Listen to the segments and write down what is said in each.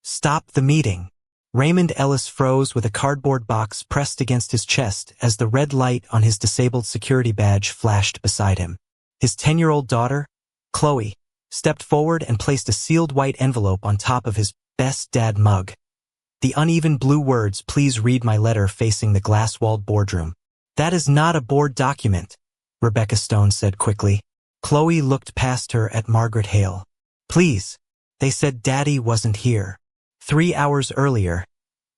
Stop the meeting. Raymond Ellis froze with a cardboard box pressed against his chest as the red light on his disabled security badge flashed beside him. His 10-year-old daughter, Chloe, stepped forward and placed a sealed white envelope on top of his best dad mug. The uneven blue words, "Please read my letter," facing the glass-walled boardroom. "That is not a board document," Rebecca Stone said quickly. Chloe looked past her at Margaret Hale. "Please, they said Daddy wasn't here." 3 hours earlier,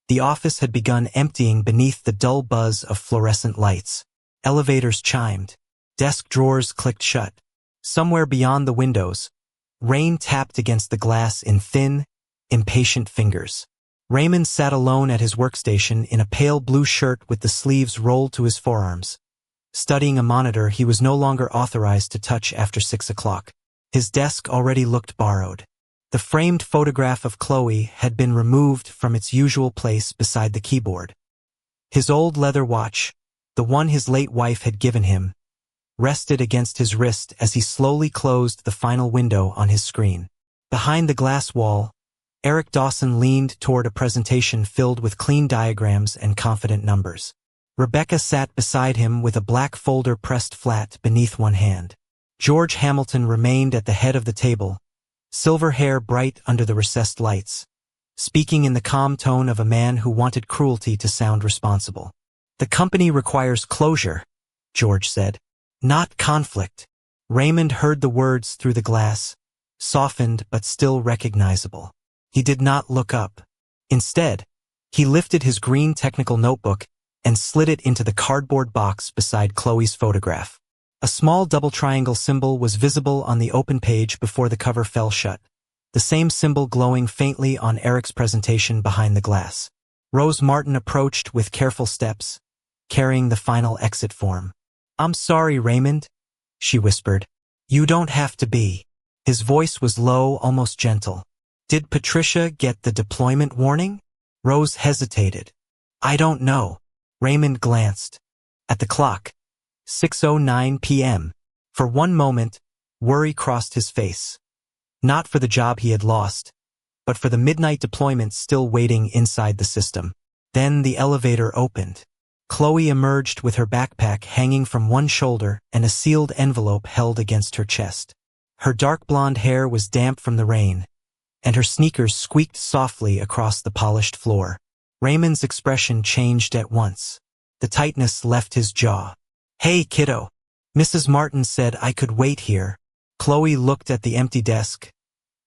the office had begun emptying beneath the dull buzz of fluorescent lights. Elevators chimed. Desk drawers clicked shut. Somewhere beyond the windows, rain tapped against the glass in thin, impatient fingers. Raymond sat alone at his workstation in a pale blue shirt with the sleeves rolled to his forearms, studying a monitor he was no longer authorized to touch after 6 o'clock. His desk already looked borrowed. The framed photograph of Chloe had been removed from its usual place beside the keyboard. His old leather watch, the one his late wife had given him, rested against his wrist as he slowly closed the final window on his screen. Behind the glass wall, Eric Dawson leaned toward a presentation filled with clean diagrams and confident numbers. Rebecca sat beside him with a black folder pressed flat beneath one hand. George Hamilton remained at the head of the table, silver hair bright under the recessed lights, speaking in the calm tone of a man who wanted cruelty to sound responsible. "The company requires closure," George said, "not conflict." Raymond heard the words through the glass, softened but still recognizable. He did not look up. Instead, he lifted his green technical notebook and slid it into the cardboard box beside Chloe's photograph. A small double triangle symbol was visible on the open page before the cover fell shut, the same symbol glowing faintly on Eric's presentation behind the glass. Rose Martin approached with careful steps, carrying the final exit form. "I'm sorry, Raymond," she whispered. "You don't have to be." His voice was low, almost gentle. "Did Patricia get the deployment warning?" Rose hesitated. "I don't know." Raymond glanced at the clock. 6:09 p.m. For one moment, worry crossed his face. Not for the job he had lost, but for the midnight deployment still waiting inside the system. Then the elevator opened. Chloe emerged with her backpack hanging from one shoulder and a sealed envelope held against her chest. Her dark blonde hair was damp from the rain, and her sneakers squeaked softly across the polished floor. Raymond's expression changed at once. The tightness left his jaw. "Hey, kiddo," Mrs. Martin said I could wait here. Chloe looked at the empty desk,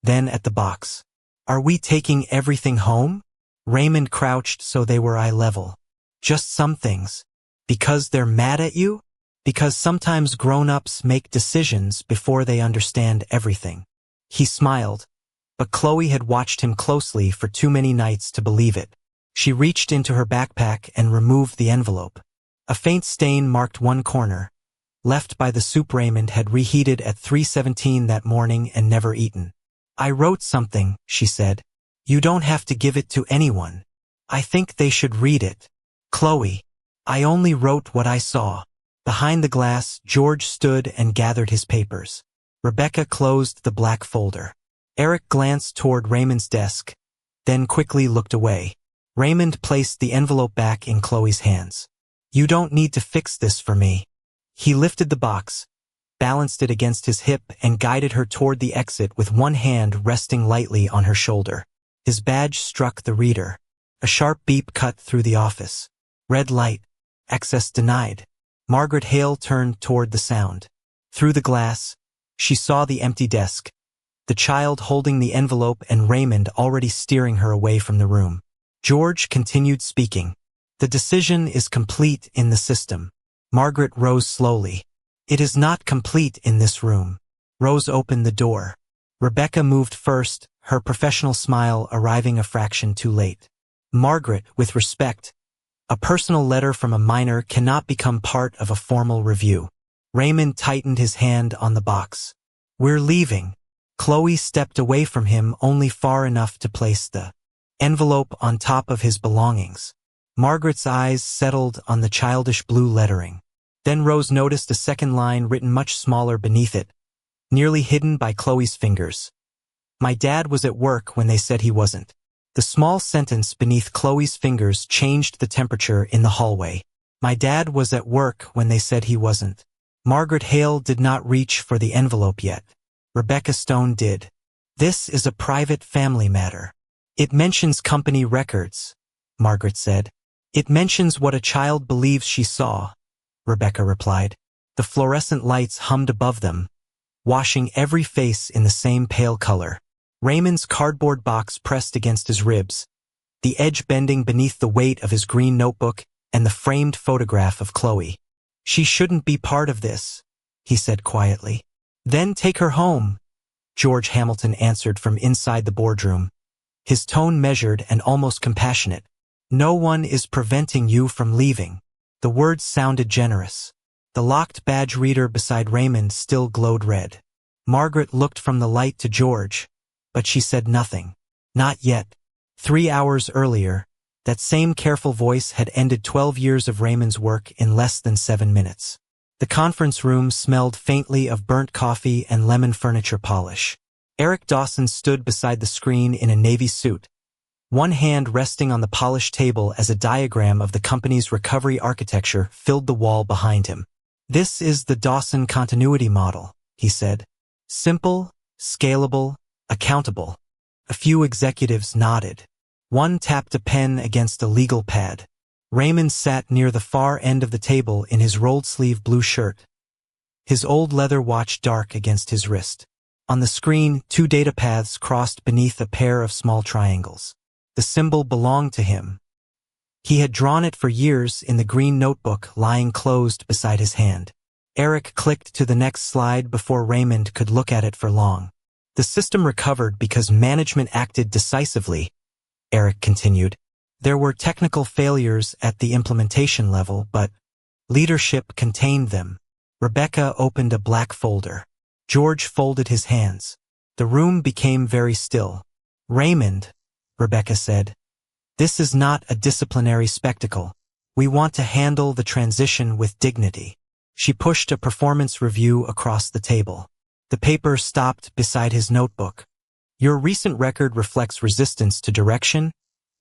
then at the box. "Are we taking everything home?" Raymond crouched so they were eye level. "Just some things. Because they're mad at you? Because sometimes grown-ups make decisions before they understand everything." He smiled, but Chloe had watched him closely for too many nights to believe it. She reached into her backpack and removed the envelope. A faint stain marked one corner, left by the soup Raymond had reheated at 3:17 that morning and never eaten. "I wrote something," she said. "You don't have to give it to anyone. I think they should read it." "Chloe, I only wrote what I saw." Behind the glass, George stood and gathered his papers. Rebecca closed the black folder. Eric glanced toward Raymond's desk, then quickly looked away. Raymond placed the envelope back in Chloe's hands. "You don't need to fix this for me." He lifted the box, balanced it against his hip, and guided her toward the exit with one hand resting lightly on her shoulder. His badge struck the reader. A sharp beep cut through the office. "Red light. Access denied." Margaret Hale turned toward the sound. Through the glass, she saw the empty desk, the child holding the envelope and Raymond already steering her away from the room. George continued speaking. "The decision is complete in the system." Margaret rose slowly. "It is not complete in this room." Rose opened the door. Rebecca moved first, her professional smile arriving a fraction too late. "Margaret, with respect, a personal letter from a minor cannot become part of a formal review." Raymond tightened his hand on the box. "We're leaving." Chloe stepped away from him only far enough to place the envelope on top of his belongings. Margaret's eyes settled on the childish blue lettering. Then Rose noticed a second line written much smaller beneath it, nearly hidden by Chloe's fingers. "My dad was at work when they said he wasn't." The small sentence beneath Chloe's fingers changed the temperature in the hallway. My dad was at work when they said he wasn't. Margaret Hale did not reach for the envelope yet. Rebecca Stone did. This is a private family matter. It mentions company records, Margaret said. It mentions what a child believes she saw, Rebecca replied. The fluorescent lights hummed above them, washing every face in the same pale color. Raymond's cardboard box pressed against his ribs, the edge bending beneath the weight of his green notebook and the framed photograph of Chloe. She shouldn't be part of this, he said quietly. Then take her home, George Hamilton answered from inside the boardroom, his tone measured and almost compassionate. No one is preventing you from leaving. The words sounded generous. The locked badge reader beside Raymond still glowed red. Margaret looked from the light to George, but she said nothing. Not yet. 3 hours earlier, that same careful voice had ended 12 years of Raymond's work in less than 7 minutes. The conference room smelled faintly of burnt coffee and lemon furniture polish. Eric Dawson stood beside the screen in a navy suit, one hand resting on the polished table as a diagram of the company's recovery architecture filled the wall behind him. This is the Dawson Continuity Model, he said. Simple, scalable, accountable. A few executives nodded. One tapped a pen against a legal pad. Raymond sat near the far end of the table in his rolled-sleeve blue shirt, his old leather watch dark against his wrist. On the screen, 2 data paths crossed beneath a pair of small triangles. The symbol belonged to him. He had drawn it for years in the green notebook lying closed beside his hand. Eric clicked to the next slide before Raymond could look at it for long. The system recovered because management acted decisively, Eric continued. There were technical failures at the implementation level, but leadership contained them. Rebecca opened a black folder. George folded his hands. The room became very still. Raymond, Rebecca said, this is not a disciplinary spectacle. We want to handle the transition with dignity. She pushed a performance review across the table. The paper stopped beside his notebook. Your recent record reflects resistance to direction,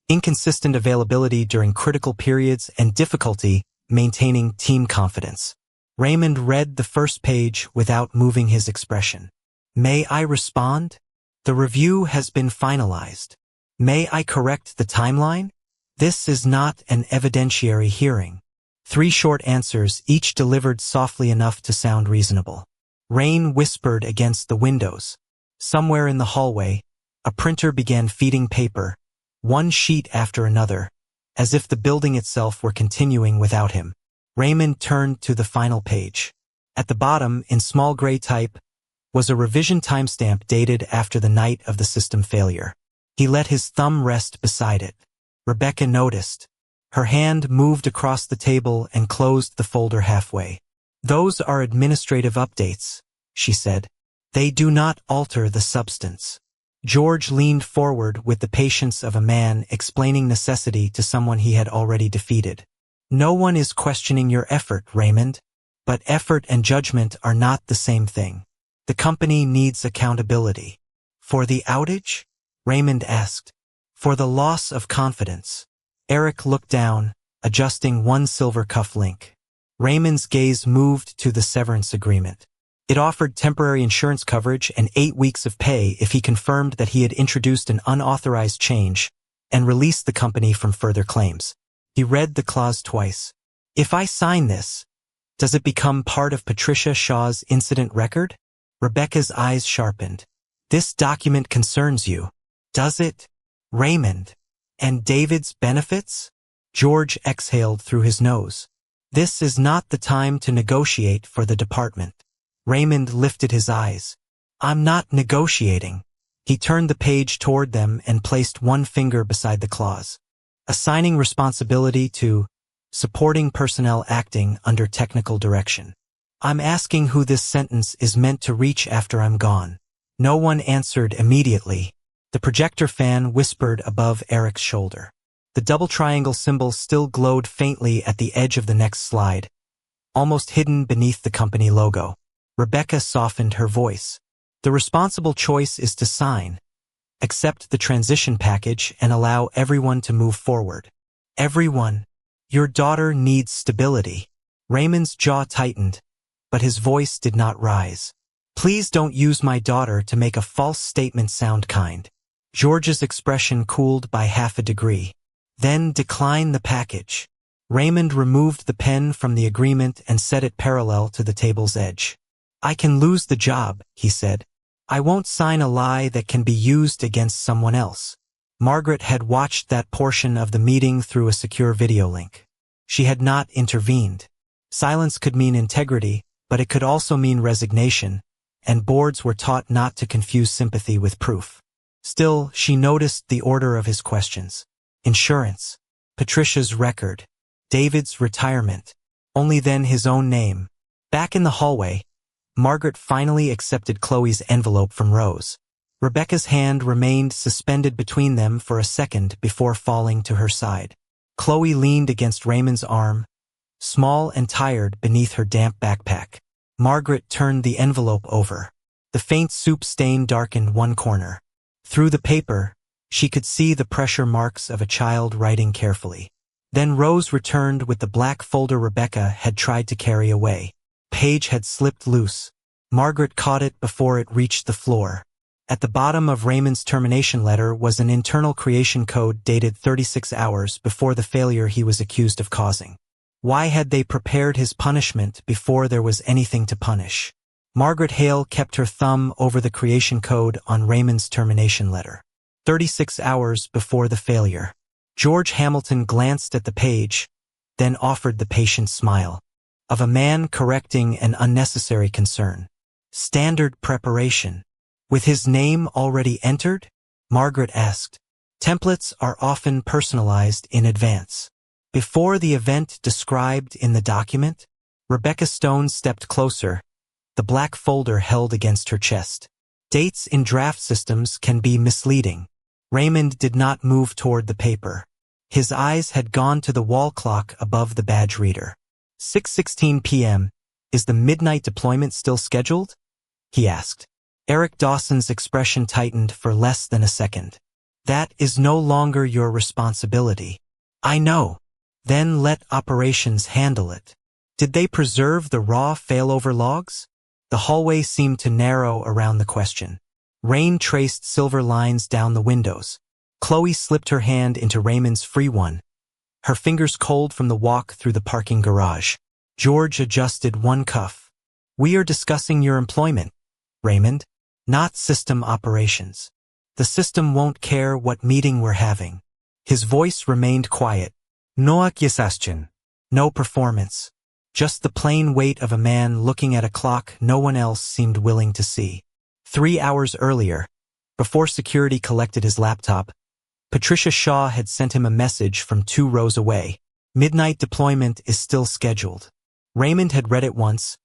inconsistent availability during critical periods, and difficulty maintaining team confidence. Raymond read the first page without moving his expression. May I respond? The review has been finalized. May I correct the timeline? This is not an evidentiary hearing. 3 short answers, each delivered softly enough to sound reasonable. Rain whispered against the windows. Somewhere in the hallway, a printer began feeding paper, one sheet after another, as if the building itself were continuing without him. Raymond turned to the final page. At the bottom, in small gray type, was a revision timestamp dated after the night of the system failure. He let his thumb rest beside it. Rebecca noticed. Her hand moved across the table and closed the folder halfway. Those are administrative updates, she said. They do not alter the substance. George leaned forward with the patience of a man explaining necessity to someone he had already defeated. No one is questioning your effort, Raymond, but effort and judgment are not the same thing. The company needs accountability. For the outage? Raymond asked. For the loss of confidence. Eric looked down, adjusting one silver cuff link. Raymond's gaze moved to the severance agreement. It offered temporary insurance coverage and 8 weeks of pay if he confirmed that he had introduced an unauthorized change and released the company from further claims. He read the clause twice. If I sign this, does it become part of Patricia Shaw's incident record? Rebecca's eyes sharpened. This document concerns you. Does it? Raymond. And David's benefits? George exhaled through his nose. This is not the time to negotiate for the department. Raymond lifted his eyes. I'm not negotiating. He turned the page toward them and placed one finger beside the clause. Assigning responsibility to supporting personnel acting under technical direction. I'm asking who this sentence is meant to reach after I'm gone. No one answered immediately. The projector fan whispered above Eric's shoulder. The double triangle symbol still glowed faintly at the edge of the next slide, almost hidden beneath the company logo. Rebecca softened her voice. The responsible choice is to sign. Accept the transition package and allow everyone to move forward. Everyone. Your daughter needs stability. Raymond's jaw tightened, but his voice did not rise. Please don't use my daughter to make a false statement sound kind. George's expression cooled by half a degree. Then decline the package. Raymond removed the pen from the agreement and set it parallel to the table's edge. I can lose the job, he said. I won't sign a lie that can be used against someone else. Margaret had watched that portion of the meeting through a secure video link. She had not intervened. Silence could mean integrity, but it could also mean resignation, and boards were taught not to confuse sympathy with proof. Still, she noticed the order of his questions. Insurance. Patricia's record. David's retirement. Only then his own name. Back in the hallway, Margaret finally accepted Chloe's envelope from Rose. Rebecca's hand remained suspended between them for a second before falling to her side. Chloe leaned against Raymond's arm, small and tired beneath her damp backpack. Margaret turned the envelope over. The faint soup stain darkened one corner. Through the paper, she could see the pressure marks of a child writing carefully. Then Rose returned with the black folder Rebecca had tried to carry away. Page had slipped loose. Margaret caught it before it reached the floor. At the bottom of Raymond's termination letter was an internal creation code dated 36 hours before the failure he was accused of causing. Why had they prepared his punishment before there was anything to punish? Margaret Hale kept her thumb over the creation code on Raymond's termination letter. 36 hours before the failure. George Hamilton glanced at the page, then offered the patient smile of a man correcting an unnecessary concern. Standard preparation. With his name already entered? Margaret asked. Templates are often personalized in advance. Before the event described in the document, Rebecca Stone stepped closer, the black folder held against her chest. Dates in draft systems can be misleading. Raymond did not move toward the paper. His eyes had gone to the wall clock above the badge reader. 6:16 p.m. Is the midnight deployment still scheduled? He asked. Eric Dawson's expression tightened for less than a second. That is no longer your responsibility. I know. Then let operations handle it. Did they preserve the raw failover logs? The hallway seemed to narrow around the question. Rain traced silver lines down the windows. Chloe slipped her hand into Raymond's free one, her fingers cold from the walk through the parking garage. George adjusted one cuff. We are discussing your employment, Raymond, not system operations. The system won't care what meeting we're having. His voice remained quiet. No accusation. No performance. Just the plain weight of a man looking at a clock no one else seemed willing to see. 3 hours earlier, before security collected his laptop, Patricia Shaw had sent him a message from 2 rows away. Midnight deployment is still scheduled. Raymond had read it once,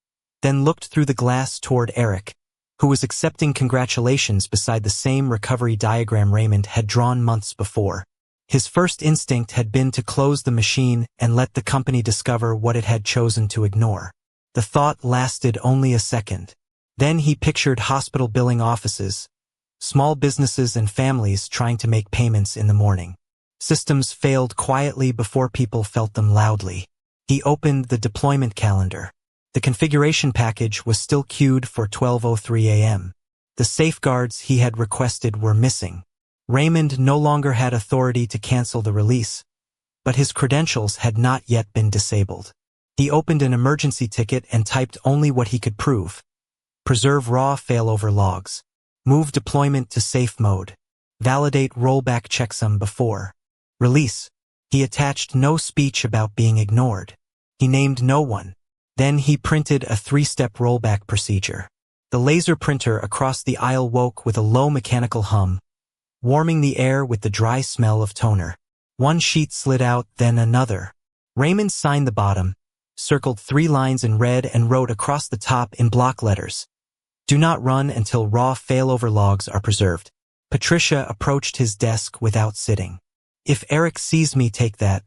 then looked through the glass toward Eric, who was accepting congratulations beside the same recovery diagram Raymond had drawn months before. His first instinct had been to close the machine and let the company discover what it had chosen to ignore. The thought lasted only a second. Then he pictured hospital billing offices, small businesses and families trying to make payments in the morning. Systems failed quietly before people felt them loudly. He opened the deployment calendar. The configuration package was still queued for 12:03 a.m. The safeguards he had requested were missing. Raymond no longer had authority to cancel the release, but his credentials had not yet been disabled. He opened an emergency ticket and typed only what he could prove. Preserve raw failover logs. Move deployment to safe mode. Validate rollback checksum before release. He attached no speech about being ignored. He named no one. Then he printed a 3-step rollback procedure. The laser printer across the aisle woke with a low mechanical hum, warming the air with the dry smell of toner. One sheet slid out, then another. Raymond signed the bottom, circled 3 lines in red and wrote across the top in block letters. Do not run until raw failover logs are preserved. Patricia approached his desk without sitting. If Eric sees me take that,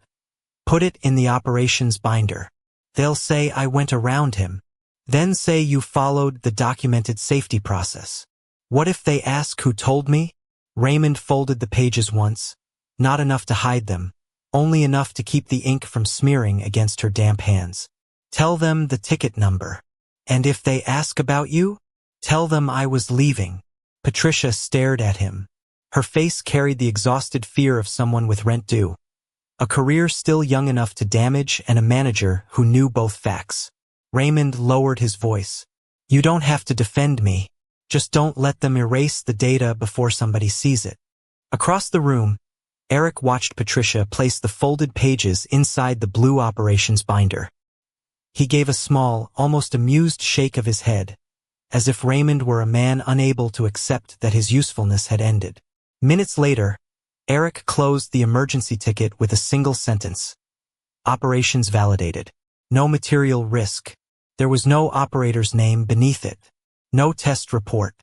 put it in the operations binder. They'll say I went around him. Then say you followed the documented safety process. What if they ask who told me? Raymond folded the pages once, not enough to hide them, only enough to keep the ink from smearing against her damp hands. Tell them the ticket number. And if they ask about you, tell them I was leaving. Patricia stared at him. Her face carried the exhausted fear of someone with rent due. A career still young enough to damage and a manager who knew both facts. Raymond lowered his voice. You don't have to defend me. Just don't let them erase the data before somebody sees it. Across the room, Eric watched Patricia place the folded pages inside the blue operations binder. He gave a small, almost amused shake of his head, as if Raymond were a man unable to accept that his usefulness had ended. Minutes later, Eric closed the emergency ticket with a single sentence. Operations validated. No material risk. There was no operator's name beneath it. No test report.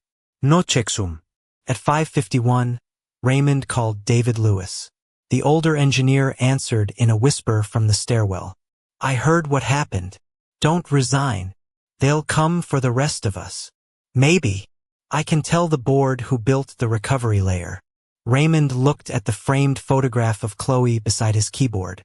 No checksum. At 5:51, Raymond called David Lewis. The older engineer answered in a whisper from the stairwell. I heard what happened. Don't resign. They'll come for the rest of us. Maybe. I can tell the board who built the recovery layer. Raymond looked at the framed photograph of Chloe beside his keyboard.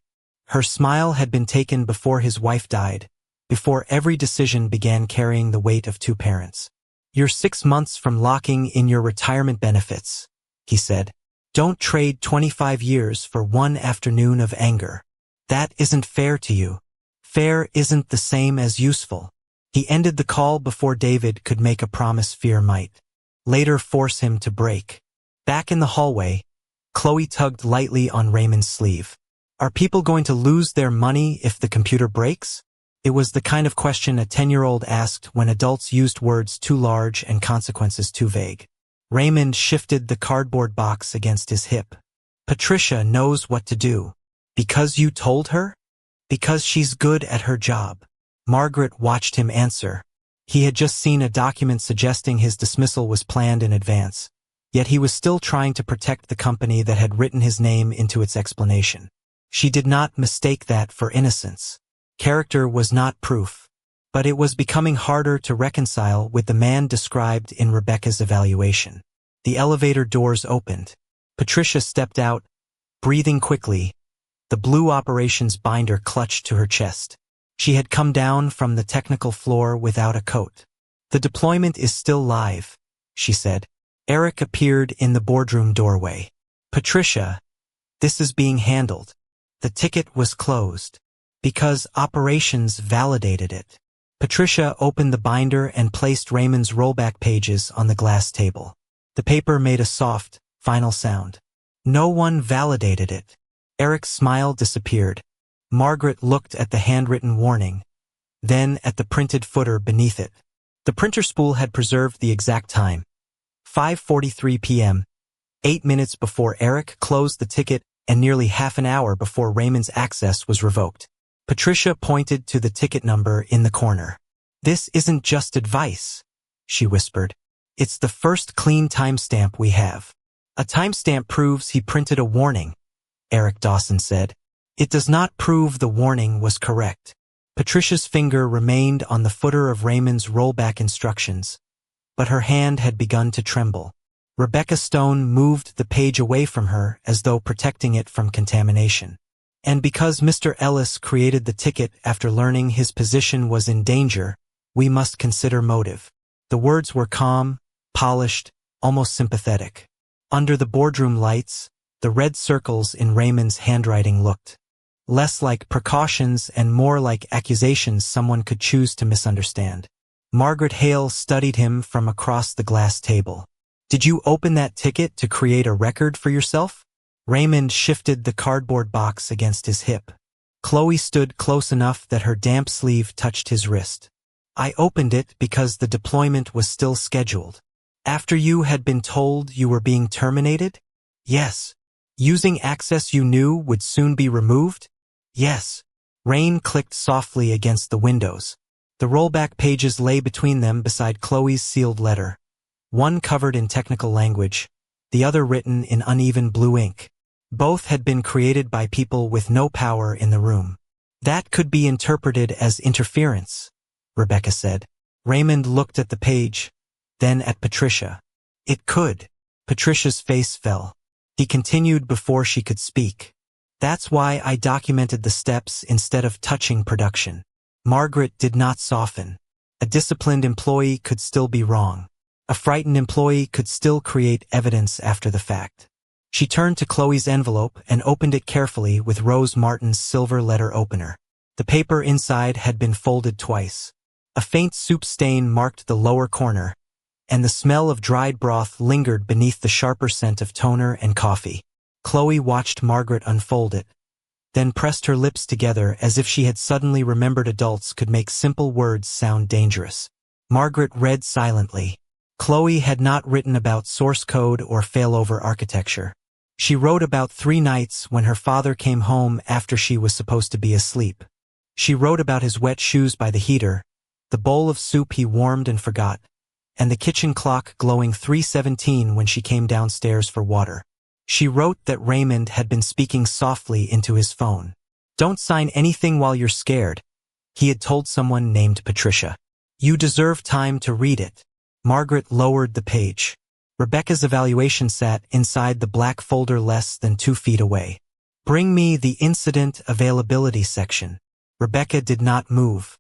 Her smile had been taken before his wife died, before every decision began carrying the weight of two parents. You're 6 months from locking in your retirement benefits, he said. Don't trade 25 years for one afternoon of anger. That isn't fair to you. Fair isn't the same as useful. He ended the call before David could make a promise fear might later force him to break. Back in the hallway, Chloe tugged lightly on Raymond's sleeve. Are people going to lose their money if the computer breaks? It was the kind of question a 10-year-old asked when adults used words too large and consequences too vague. Raymond shifted the cardboard box against his hip. Patricia knows what to do. Because you told her? Because she's good at her job. Margaret watched him answer. He had just seen a document suggesting his dismissal was planned in advance, yet he was still trying to protect the company that had written his name into its explanation. She did not mistake that for innocence. Character was not proof, but it was becoming harder to reconcile with the man described in Rebecca's evaluation. The elevator doors opened. Patricia stepped out, breathing quickly. The blue operations binder clutched to her chest. She had come down from the technical floor without a coat. The deployment is still live, she said. Eric appeared in the boardroom doorway. Patricia, this is being handled. The ticket was closed. Because operations validated it. Patricia opened the binder and placed Raymond's rollback pages on the glass table. The paper made a soft, final sound. No one validated it. Eric's smile disappeared. Margaret looked at the handwritten warning, then at the printed footer beneath it. The printer spool had preserved the exact time. 5:43 p.m., 8 minutes before Eric closed the ticket and nearly half an hour before Raymond's access was revoked. Patricia pointed to the ticket number in the corner. This isn't just advice, she whispered. It's the first clean timestamp we have. A timestamp proves he printed a warning, Eric Dawson said. It does not prove the warning was correct. Patricia's finger remained on the footer of Raymond's rollback instructions, but her hand had begun to tremble. Rebecca Stone moved the page away from her as though protecting it from contamination. And because Mr. Ellis created the ticket after learning his position was in danger, we must consider motive. The words were calm, polished, almost sympathetic. Under the boardroom lights, the red circles in Raymond's handwriting looked less like precautions and more like accusations someone could choose to misunderstand. Margaret Hale studied him from across the glass table. Did you open that ticket to create a record for yourself? Raymond shifted the cardboard box against his hip. Chloe stood close enough that her damp sleeve touched his wrist. I opened it because the deployment was still scheduled. After you had been told you were being terminated? Yes. Using access you knew would soon be removed? Yes. Rain clicked softly against the windows. The rollback pages lay between them beside Chloe's sealed letter. One covered in technical language, the other written in uneven blue ink. Both had been created by people with no power in the room. That could be interpreted as interference, Rebecca said. Raymond looked at the page, then at Patricia. It could. Patricia's face fell. He continued before she could speak. That's why I documented the steps instead of touching production. Margaret did not soften. A disciplined employee could still be wrong. A frightened employee could still create evidence after the fact. She turned to Chloe's envelope and opened it carefully with Rose Martin's silver letter opener. The paper inside had been folded twice. A faint soup stain marked the lower corner, and the smell of dried broth lingered beneath the sharper scent of toner and coffee. Chloe watched Margaret unfold it, then pressed her lips together as if she had suddenly remembered adults could make simple words sound dangerous. Margaret read silently. Chloe had not written about source code or failover architecture. She wrote about 3 nights when her father came home after she was supposed to be asleep. She wrote about his wet shoes by the heater, the bowl of soup he warmed and forgot, and the kitchen clock glowing 3:17 when she came downstairs for water. She wrote that Raymond had been speaking softly into his phone. "Don't sign anything while you're scared," he had told someone named Patricia. "You deserve time to read it." Margaret lowered the page. Rebecca's evaluation sat inside the black folder less than 2 feet away. "Bring me the incident availability section." Rebecca did not move.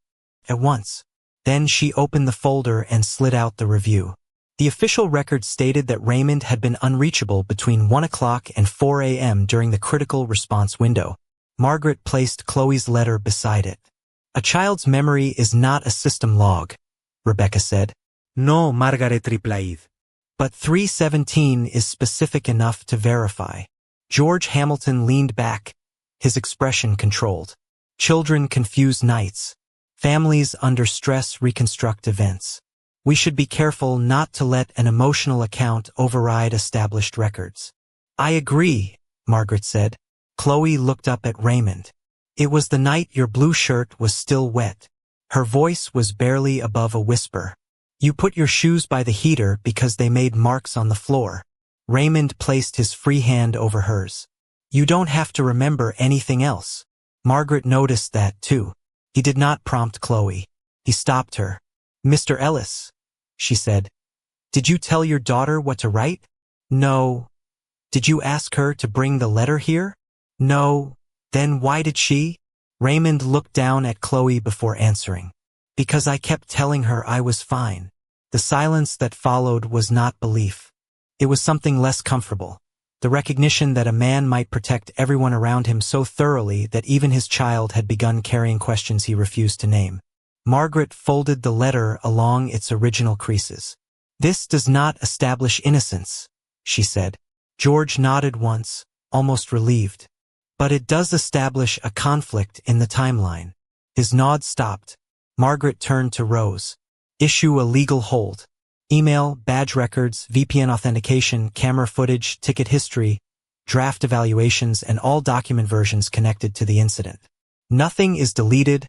At once. Then she opened the folder and slid out the review. The official record stated that Raymond had been unreachable between 1 o'clock and 4 a.m. during the critical response window. Margaret placed Chloe's letter beside it. "A child's memory is not a system log," Rebecca said. No, Margaret replied. "But 3:17 is specific enough to verify." George Hamilton leaned back, his expression controlled. Children confuse nights. Families under stress reconstruct events. We should be careful not to let an emotional account override established records. "I agree," Margaret said. Chloe looked up at Raymond. "It was the night your blue shirt was still wet." Her voice was barely above a whisper. "You put your shoes by the heater because they made marks on the floor." Raymond placed his free hand over hers. "You don't have to remember anything else." Margaret noticed that, too. He did not prompt Chloe. He stopped her. "Mr. Ellis," she said, "did you tell your daughter what to write?" "No." "Did you ask her to bring the letter here?" "No." "Then why did she?" Raymond looked down at Chloe before answering. "Because I kept telling her I was fine." The silence that followed was not belief. It was something less comfortable. The recognition that a man might protect everyone around him so thoroughly that even his child had begun carrying questions he refused to name. Margaret folded the letter along its original creases. "This does not establish innocence," she said. George nodded once, almost relieved. "But it does establish a conflict in the timeline." His nod stopped. Margaret turned to Rose. "Issue a legal hold. Email, badge records, VPN authentication, camera footage, ticket history, draft evaluations, and all document versions connected to the incident. Nothing is deleted,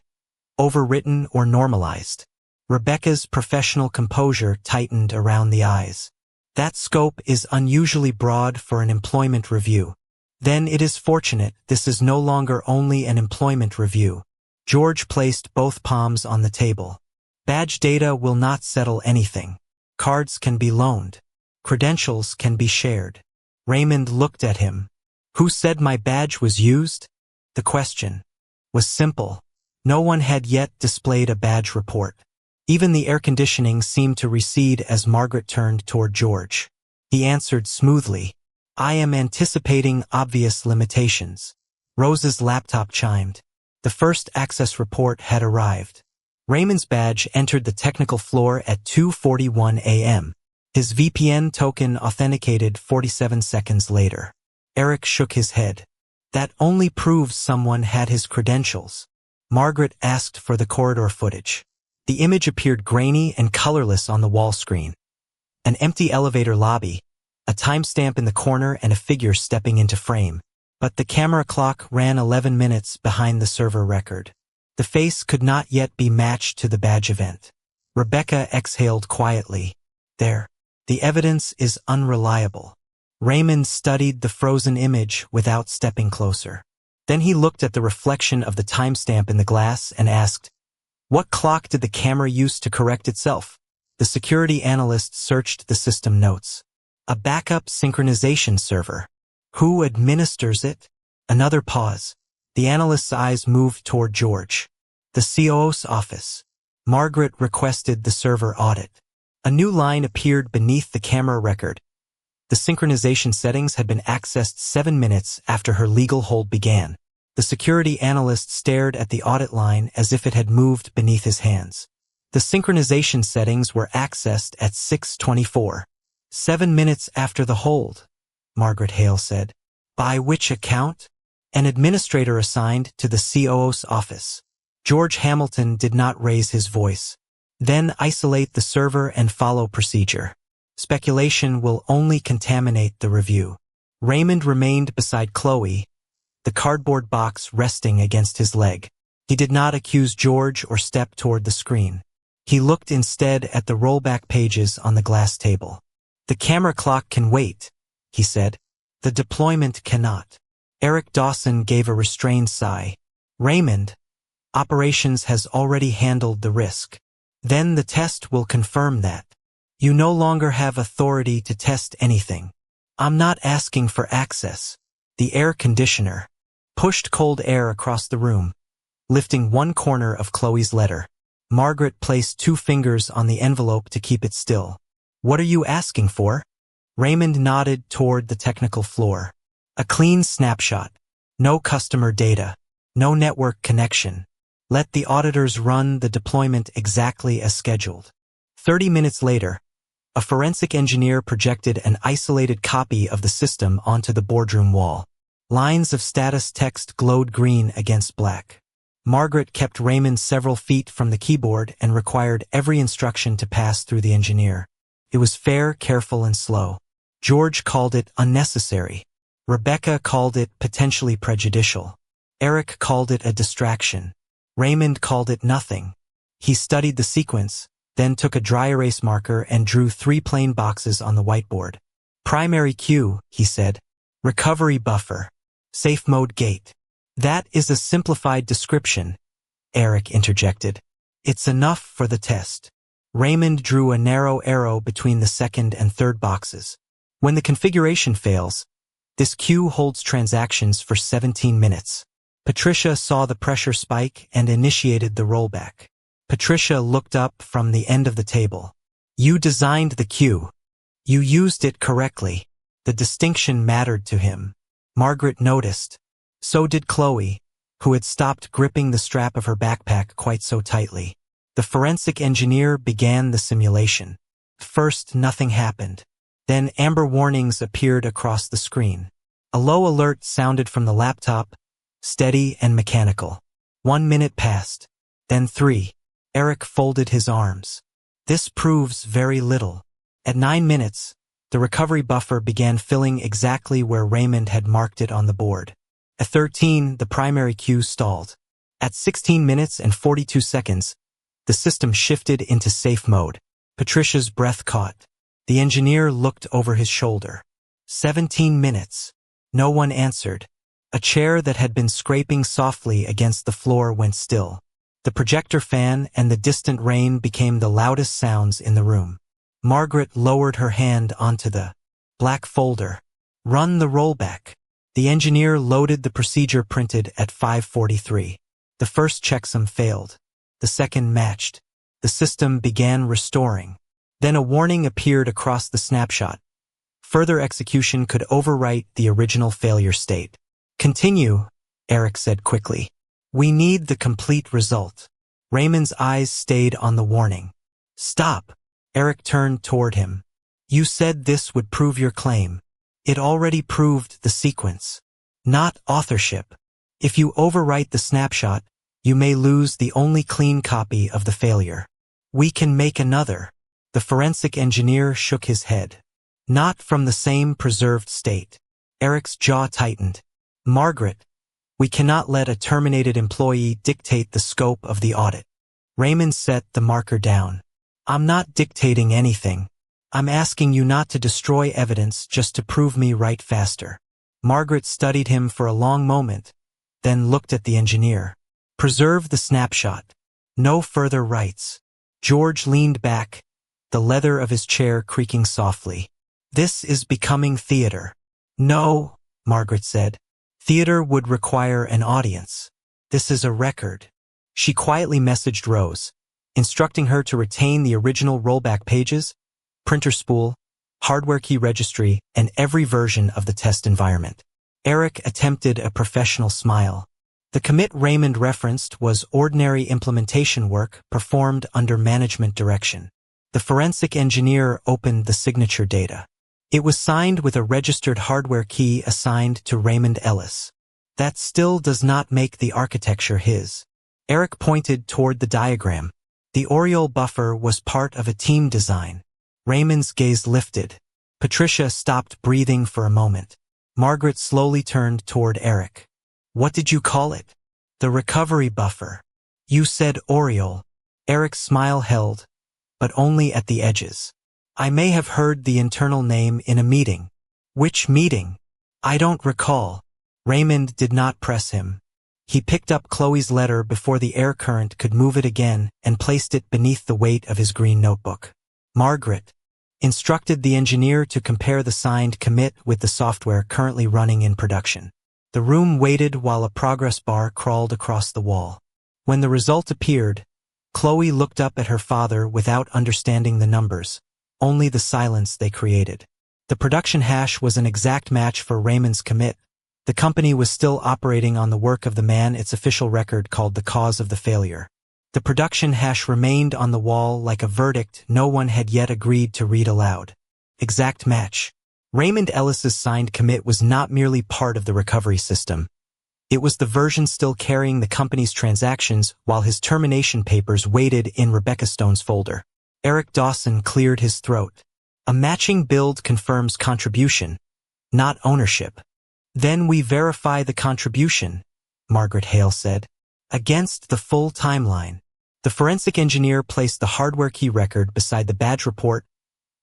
overwritten, or normalized." Rebecca's professional composure tightened around the eyes. "That scope is unusually broad for an employment review. Then it is fortunate this is no longer only an employment review." George placed both palms on the table. "Badge data will not settle anything. Cards can be loaned. Credentials can be shared." Raymond looked at him. "Who said my badge was used?" The question was simple. No one had yet displayed a badge report. Even the air conditioning seemed to recede as Margaret turned toward George. He answered smoothly, "I am anticipating obvious limitations." Rose's laptop chimed. The first access report had arrived. Raymond's badge entered the technical floor at 2:41 a.m. His VPN token authenticated 47 seconds later. Eric shook his head. "That only proves someone had his credentials." Margaret asked for the corridor footage. The image appeared grainy and colorless on the wall screen. An empty elevator lobby, a timestamp in the corner, and a figure stepping into frame. But the camera clock ran 11 minutes behind the server record. The face could not yet be matched to the badge event. Rebecca exhaled quietly. "There. The evidence is unreliable." Raymond studied the frozen image without stepping closer. Then he looked at the reflection of the timestamp in the glass and asked, "What clock did the camera use to correct itself?" The security analyst searched the system notes. A backup synchronization server. Who administers it? Another pause. The analyst's eyes moved toward George. The COO's office. Margaret requested the server audit. A new line appeared beneath the camera record. The synchronization settings had been accessed 7 minutes after her legal hold began. The security analyst stared at the audit line as if it had moved beneath his hands. The synchronization settings were accessed at 6:24. 7 minutes after the hold, Margaret Hale said. By which account? An administrator assigned to the COO's office. George Hamilton did not raise his voice. Then isolate the server and follow procedure. Speculation will only contaminate the review. Raymond remained beside Chloe, the cardboard box resting against his leg. He did not accuse George or step toward the screen. He looked instead at the rollback pages on the glass table. The camera clock can wait, he said. The deployment cannot. Eric Dawson gave a restrained sigh. Raymond, operations has already handled the risk. Then the test will confirm that. You no longer have authority to test anything. I'm not asking for access. The air conditioner pushed cold air across the room, lifting one corner of Chloe's letter. Margaret placed 2 fingers on the envelope to keep it still. What are you asking for? Raymond nodded toward the technical floor. A clean snapshot. No customer data. No network connection. Let the auditors run the deployment exactly as scheduled. 30 minutes later, a forensic engineer projected an isolated copy of the system onto the boardroom wall. Lines of status text glowed green against black. Margaret kept Raymond several feet from the keyboard and required every instruction to pass through the engineer. It was fair, careful, and slow. George called it unnecessary. Rebecca called it potentially prejudicial. Eric called it a distraction. Raymond called it nothing. He studied the sequence, then took a dry erase marker and drew 3 plain boxes on the whiteboard. Primary queue, he said. Recovery buffer. Safe mode gate. That is a simplified description, Eric interjected. It's enough for the test. Raymond drew a narrow arrow between the second and third boxes. When the configuration fails, this queue holds transactions for 17 minutes. Patricia saw the pressure spike and initiated the rollback. Patricia looked up from the end of the table. You designed the queue. You used it correctly. The distinction mattered to him. Margaret noticed. So did Chloe, who had stopped gripping the strap of her backpack quite so tightly. The forensic engineer began the simulation. First, nothing happened. Then amber warnings appeared across the screen. A low alert sounded from the laptop, steady and mechanical. 1 minute passed. Then 3. Eric folded his arms. This proves very little. At 9 minutes, the recovery buffer began filling exactly where Raymond had marked it on the board. At 13, the primary queue stalled. At 16 minutes and 42 seconds, the system shifted into safe mode. Patricia's breath caught. The engineer looked over his shoulder. 17 minutes. No one answered. A chair that had been scraping softly against the floor went still. The projector fan and the distant rain became the loudest sounds in the room. Margaret lowered her hand onto the black folder. Run the rollback. The engineer loaded the procedure printed at 5:43. The first checksum failed. The second matched. The system began restoring. Then a warning appeared across the snapshot. Further execution could overwrite the original failure state. Continue, Eric said quickly. We need the complete result. Raymond's eyes stayed on the warning. Stop. Eric turned toward him. You said this would prove your claim. It already proved the sequence, not authorship. If you overwrite the snapshot, you may lose the only clean copy of the failure. We can make another. The forensic engineer shook his head. Not from the same preserved state. Eric's jaw tightened. Margaret, we cannot let a terminated employee dictate the scope of the audit. Raymond set the marker down. I'm not dictating anything. I'm asking you not to destroy evidence just to prove me right faster. Margaret studied him for a long moment, then looked at the engineer. Preserve the snapshot. No further writes. George leaned back, the leather of his chair creaking softly. This is becoming theater. No, Margaret said. Theater would require an audience. This is a record. She quietly messaged Rose, instructing her to retain the original rollback pages, printer spool, hardware key registry, and every version of the test environment. Eric attempted a professional smile. The commit Raymond referenced was ordinary implementation work performed under management direction. The forensic engineer opened the signature data. It was signed with a registered hardware key assigned to Raymond Ellis. That still does not make the architecture his. Eric pointed toward the diagram. The Oriole buffer was part of a team design. Raymond's gaze lifted. Patricia stopped breathing for a moment. Margaret slowly turned toward Eric. What did you call it? The recovery buffer. You said Oriole. Eric's smile held, but only at the edges. I may have heard the internal name in a meeting. Which meeting? I don't recall. Raymond did not press him. He picked up Chloe's letter before the air current could move it again and placed it beneath the weight of his green notebook. Margaret instructed the engineer to compare the signed commit with the software currently running in production. The room waited while a progress bar crawled across the wall. When the result appeared, Chloe looked up at her father without understanding the numbers, only the silence they created. The production hash was an exact match for Raymond's commit. The company was still operating on the work of the man its official record called the cause of the failure. The production hash remained on the wall like a verdict no one had yet agreed to read aloud. Exact match. Raymond Ellis's signed commit was not merely part of the recovery system. It was the version still carrying the company's transactions while his termination papers waited in Rebecca Stone's folder. Eric Dawson cleared his throat. A matching build confirms contribution, not ownership. Then we verify the contribution, Margaret Hale said, against the full timeline. The forensic engineer placed the hardware key record beside the badge report,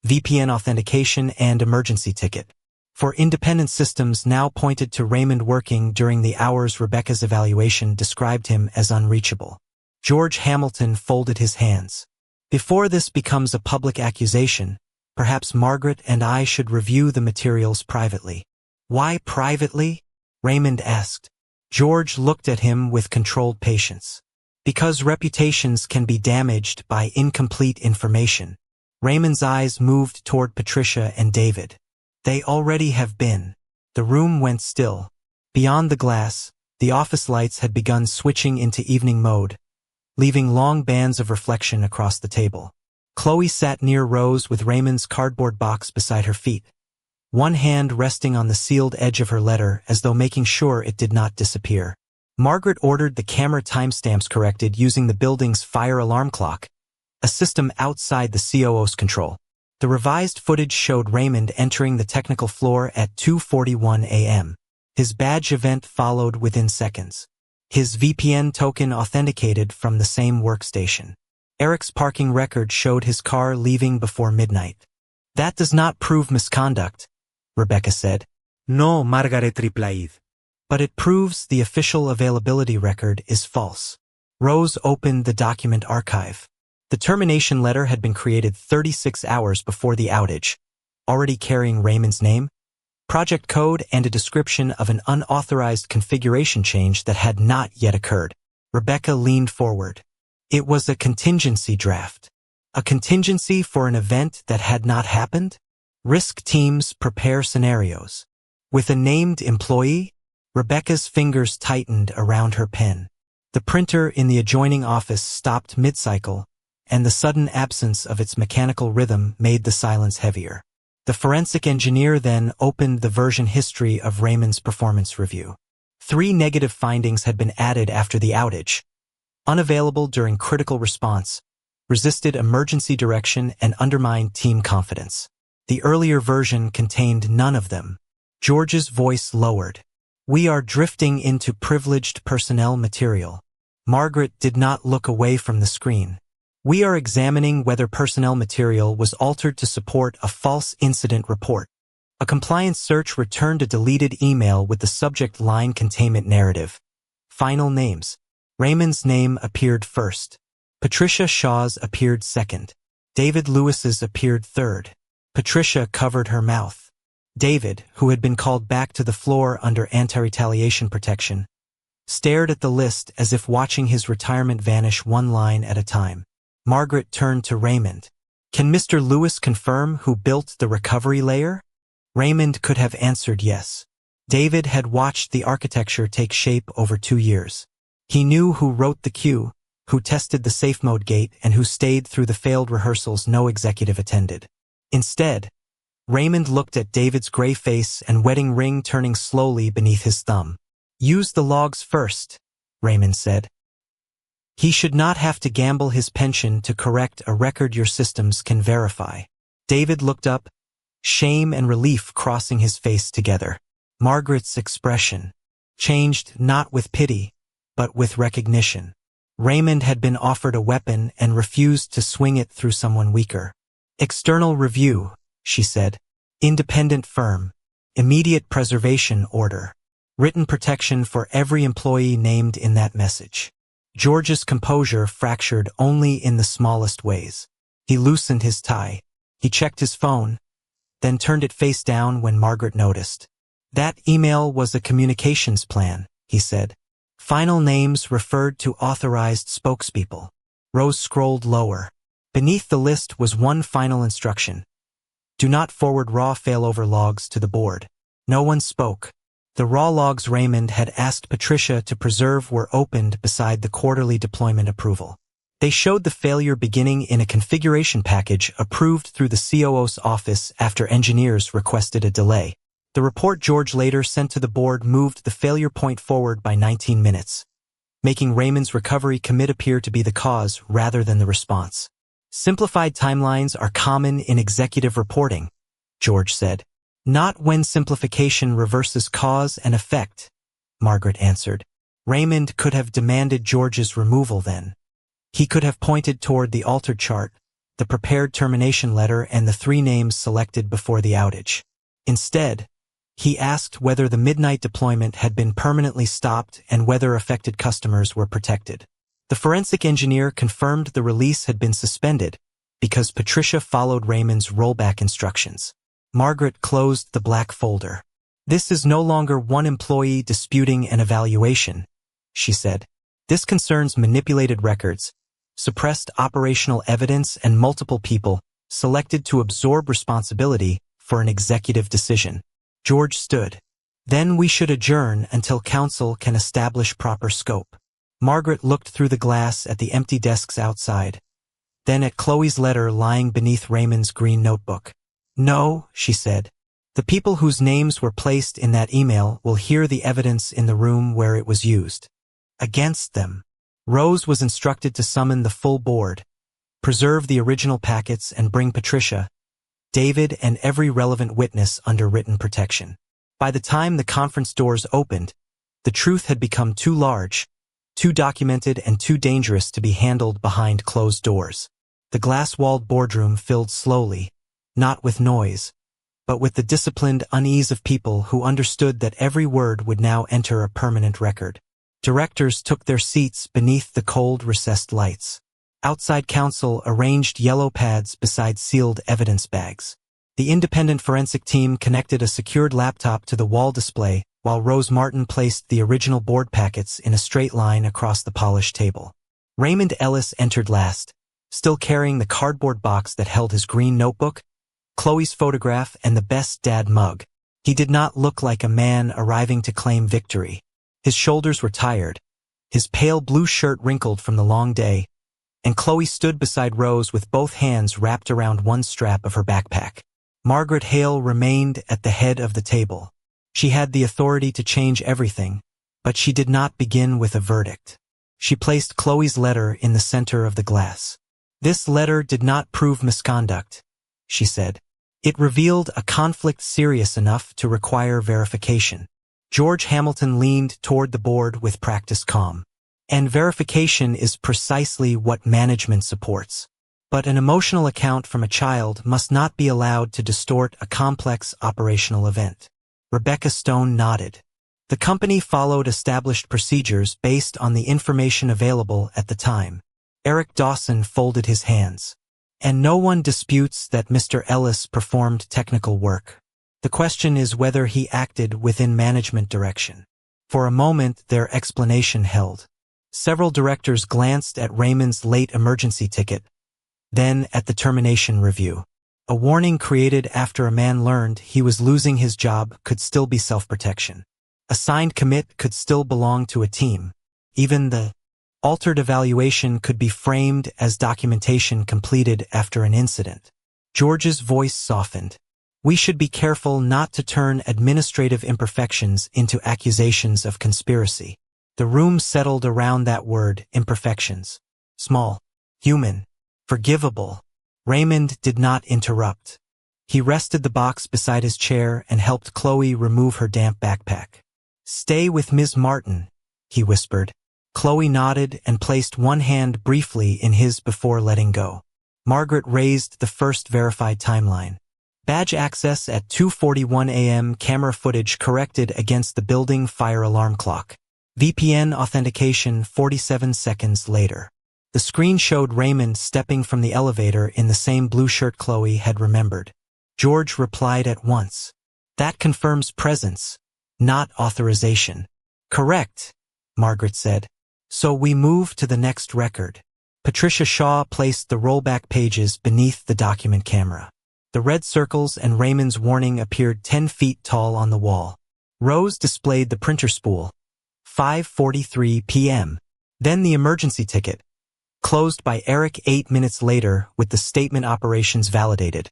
VPN authentication, and emergency ticket. For independent systems now pointed to Raymond working during the hours Rebecca's evaluation described him as unreachable. George Hamilton folded his hands. Before this becomes a public accusation, perhaps Margaret and I should review the materials privately. Why privately? Raymond asked. George looked at him with controlled patience. Because reputations can be damaged by incomplete information. Raymond's eyes moved toward Patricia and David. They already have been. The room went still. Beyond the glass, the office lights had begun switching into evening mode, leaving long bands of reflection across the table. Chloe sat near Rose with Raymond's cardboard box beside her feet, one hand resting on the sealed edge of her letter as though making sure it did not disappear. Margaret ordered the camera timestamps corrected using the building's fire alarm clock, a system outside the COO's control. The revised footage showed Raymond entering the technical floor at 2:41 a.m. His badge event followed within seconds. His VPN token authenticated from the same workstation. Eric's parking record showed his car leaving before midnight. That does not prove misconduct, Rebecca said. No, Margaret replied. But it proves the official availability record is false. Rose opened the document archive. The termination letter had been created 36 hours before the outage, already carrying Raymond's name, project code, and a description of an unauthorized configuration change that had not yet occurred. Rebecca leaned forward. It was a contingency draft. A contingency for an event that had not happened? Risk teams prepare scenarios. With a named employee, Rebecca's fingers tightened around her pen. The printer in the adjoining office stopped mid-cycle, and the sudden absence of its mechanical rhythm made the silence heavier. The forensic engineer then opened the version history of Raymond's performance review. 3 negative findings had been added after the outage: unavailable during critical response, resisted emergency direction, and undermined team confidence. The earlier version contained none of them. George's voice lowered. We are drifting into privileged personnel material. Margaret did not look away from the screen. We are examining whether personnel material was altered to support a false incident report. A compliance search returned a deleted email with the subject line containment narrative. Final names. Raymond's name appeared first. Patricia Shaw's appeared second. David Lewis's appeared third. Patricia covered her mouth. David, who had been called back to the floor under anti-retaliation protection, stared at the list as if watching his retirement vanish one line at a time. Margaret turned to Raymond. "Can Mr. Lewis confirm who built the recovery layer?" Raymond could have answered yes. David had watched the architecture take shape over 2 years. He knew who wrote the cue, who tested the safe mode gate, and who stayed through the failed rehearsals no executive attended. Instead, Raymond looked at David's gray face and wedding ring turning slowly beneath his thumb. "Use the logs first," Raymond said. "He should not have to gamble his pension to correct a record your systems can verify." David looked up, shame and relief crossing his face together. Margaret's expression changed not with pity, but with recognition. Raymond had been offered a weapon and refused to swing it through someone weaker. "External review," she said. "Independent firm. Immediate preservation order. Written protection for every employee named in that message." George's composure fractured only in the smallest ways. He loosened his tie. He checked his phone, then turned it face down when Margaret noticed. "That email was a communications plan," he said. Final names referred to authorized spokespeople. Rose scrolled lower. Beneath the list was one final instruction. "Do not forward raw failover logs to the board." No one spoke. The raw logs Raymond had asked Patricia to preserve were opened beside the quarterly deployment approval. They showed the failure beginning in a configuration package approved through the COO's office after engineers requested a delay. The report George later sent to the board moved the failure point forward by 19 minutes, making Raymond's recovery commit appear to be the cause rather than the response. "Simplified timelines are common in executive reporting," George said. "Not when simplification reverses cause and effect," Margaret answered. Raymond could have demanded George's removal then. He could have pointed toward the altered chart, the prepared termination letter, and the 3 names selected before the outage. Instead, he asked whether the midnight deployment had been permanently stopped and whether affected customers were protected. The forensic engineer confirmed the release had been suspended because Patricia followed Raymond's rollback instructions. Margaret closed the black folder. "This is no longer one employee disputing an evaluation," she said. "This concerns manipulated records, suppressed operational evidence, and multiple people selected to absorb responsibility for an executive decision." George stood. "Then we should adjourn until council can establish proper scope." Margaret looked through the glass at the empty desks outside, then at Chloe's letter lying beneath Raymond's green notebook. "No," she said. "The people whose names were placed in that email will hear the evidence in the room where it was used. Against them." Rose was instructed to summon the full board, preserve the original packets, and bring Patricia, David, and every relevant witness under written protection. By the time the conference doors opened, the truth had become too large, too documented, and too dangerous to be handled behind closed doors. The glass-walled boardroom filled slowly, not with noise, but with the disciplined unease of people who understood that every word would now enter a permanent record. Directors took their seats beneath the cold, recessed lights. Outside counsel arranged yellow pads beside sealed evidence bags. The independent forensic team connected a secured laptop to the wall display, while Rose Martin placed the original board packets in a straight line across the polished table. Raymond Ellis entered last, still carrying the cardboard box that held his green notebook, Chloe's photograph, and the best dad mug. He did not look like a man arriving to claim victory. His shoulders were tired, his pale blue shirt wrinkled from the long day, and Chloe stood beside Rose with both hands wrapped around one strap of her backpack. Margaret Hale remained at the head of the table. She had the authority to change everything, but she did not begin with a verdict. She placed Chloe's letter in the center of the glass. "This letter did not prove misconduct," she said. "It revealed a conflict serious enough to require verification." George Hamilton leaned toward the board with practiced calm. "And verification is precisely what management supports. But an emotional account from a child must not be allowed to distort a complex operational event." Rebecca Stone nodded. The company followed established procedures based on the information available at the time. Eric Dawson folded his hands. And no one disputes that Mr. Ellis performed technical work. The question is whether he acted within management direction. For a moment, their explanation held. Several directors glanced at Raymond's late emergency ticket, then at the termination review. A warning created after a man learned he was losing his job could still be self-protection. A signed commit could still belong to a team. Even the altered evaluation could be framed as documentation completed after an incident. George's voice softened. We should be careful not to turn administrative imperfections into accusations of conspiracy. The room settled around that word, imperfections. Small, human, forgivable. Raymond did not interrupt. He rested the box beside his chair and helped Chloe remove her damp backpack. Stay with Ms. Martin, he whispered. Chloe nodded and placed one hand briefly in his before letting go. Margaret raised the first verified timeline. Badge access at 2:41 a.m. Camera footage corrected against the building fire alarm clock. VPN authentication 47 seconds later. The screen showed Raymond stepping from the elevator in the same blue shirt Chloe had remembered. George replied at once. That confirms presence, not authorization. Correct, Margaret said. So we move to the next record. Patricia Shaw placed the rollback pages beneath the document camera. The red circles and Raymond's warning appeared 10 feet tall on the wall. Rose displayed the printer spool. 5:43 p.m. Then the emergency ticket. Closed by Eric 8 minutes later with the statement operations validated.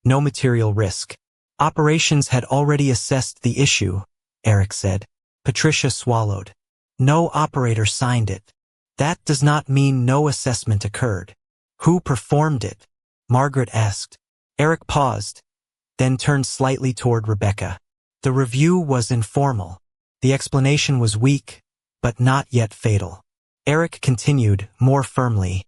No material risk. Operations had already assessed the issue, Eric said. Patricia swallowed. No operator signed it. That does not mean no assessment occurred. Who performed it? Margaret asked. Eric paused, then turned slightly toward Rebecca. The review was informal. The explanation was weak, but not yet fatal. Eric continued, more firmly.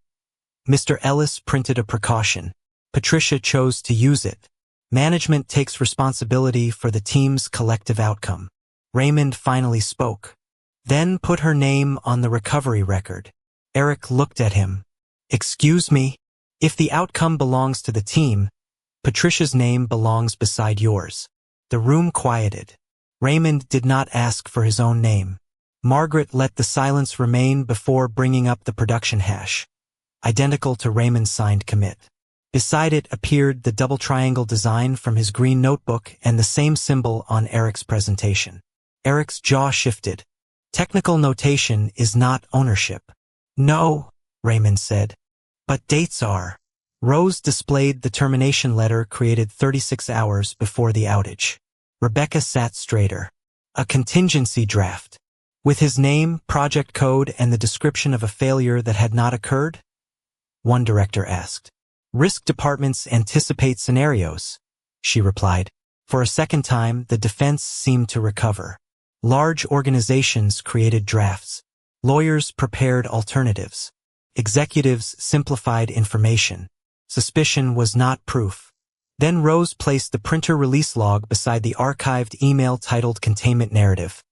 Mr. Ellis printed a precaution. Patricia chose to use it. Management takes responsibility for the team's collective outcome. Raymond finally spoke. Then put her name on the recovery record. Eric looked at him. Excuse me? If the outcome belongs to the team, Patricia's name belongs beside yours. The room quieted. Raymond did not ask for his own name. Margaret let the silence remain before bringing up the production hash, identical to Raymond's signed commit. Beside it appeared the double triangle design from his green notebook and the same symbol on Eric's presentation. Eric's jaw shifted. Technical notation is not ownership. No, Raymond said. But dates are. Rose displayed the termination letter created 36 hours before the outage. Rebecca sat straighter. A contingency draft. With his name, project code, and the description of a failure that had not occurred? One director asked. Risk departments anticipate scenarios, she replied. For a second time, the defense seemed to recover. Large organizations created drafts. Lawyers prepared alternatives. Executives simplified information. Suspicion was not proof. Then Rose placed the printer release log beside the archived email titled Containment Narrative.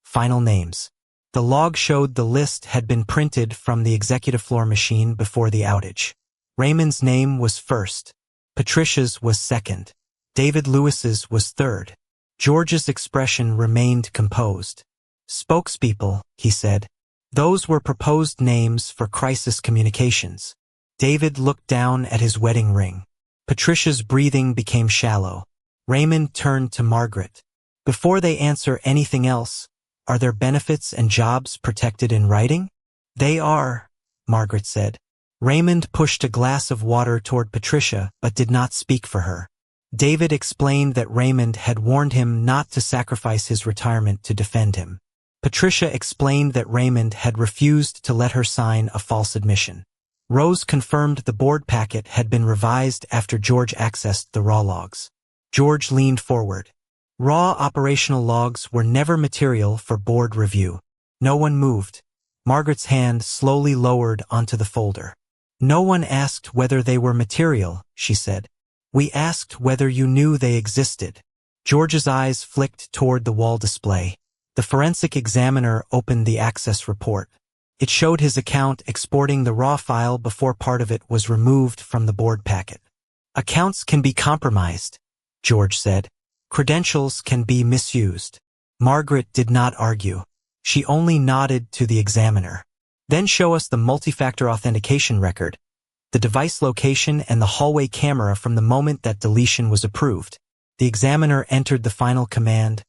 Final names. The log showed the list had been printed from the executive floor machine before the outage. Raymond's name was first. Patricia's was second. David Lewis's was third. George's expression remained composed. Spokespeople, he said. Those were proposed names for crisis communications. David looked down at his wedding ring. Patricia's breathing became shallow. Raymond turned to Margaret. Before they answer anything else, are their benefits and jobs protected in writing? They are, Margaret said. Raymond pushed a glass of water toward Patricia, but did not speak for her. David explained that Raymond had warned him not to sacrifice his retirement to defend him. Patricia explained that Raymond had refused to let her sign a false admission. Rose confirmed the board packet had been revised after George accessed the raw logs. George leaned forward. Raw operational logs were never material for board review. No one moved. Margaret's hand slowly lowered onto the folder. No one asked whether they were material, she said. We asked whether you knew they existed. George's eyes flicked toward the wall display. The forensic examiner opened the access report. It showed his account exporting the raw file before part of it was removed from the board packet. Accounts can be compromised, George said. Credentials can be misused. Margaret did not argue. She only nodded to the examiner. Then show us the multi-factor authentication record, the device location and the hallway camera from the moment that deletion was approved. The examiner entered the final command,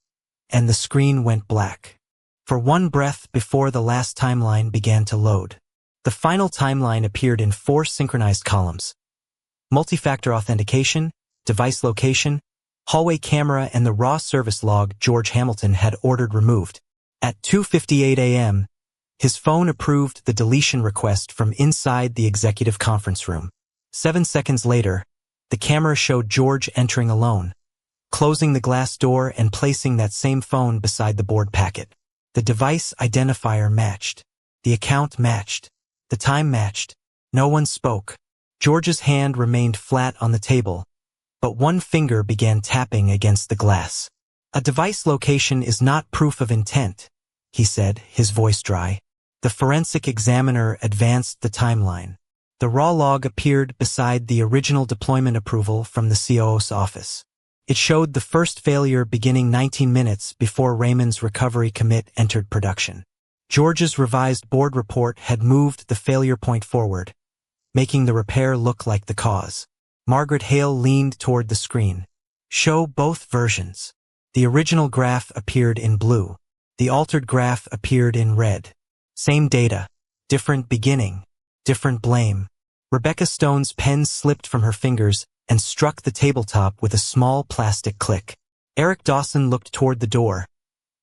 and the screen went black. For one breath before the last timeline began to load. The final timeline appeared in 4 synchronized columns. Multi-factor authentication, device location, hallway camera and the raw service log George Hamilton had ordered removed. At 2:58 a.m., his phone approved the deletion request from inside the executive conference room. 7 seconds later, the camera showed George entering alone, closing the glass door and placing that same phone beside the board packet. The device identifier matched. The account matched. The time matched. No one spoke. George's hand remained flat on the table, but one finger began tapping against the glass. A device location is not proof of intent, he said, his voice dry. The forensic examiner advanced the timeline. The raw log appeared beside the original deployment approval from the COO's office. It showed the first failure beginning 19 minutes before Raymond's recovery commit entered production. George's revised board report had moved the failure point forward, making the repair look like the cause. Margaret Hale leaned toward the screen. Show both versions. The original graph appeared in blue. The altered graph appeared in red. Same data, different beginning, different blame. Rebecca Stone's pen slipped from her fingers and struck the tabletop with a small plastic click. Eric Dawson looked toward the door,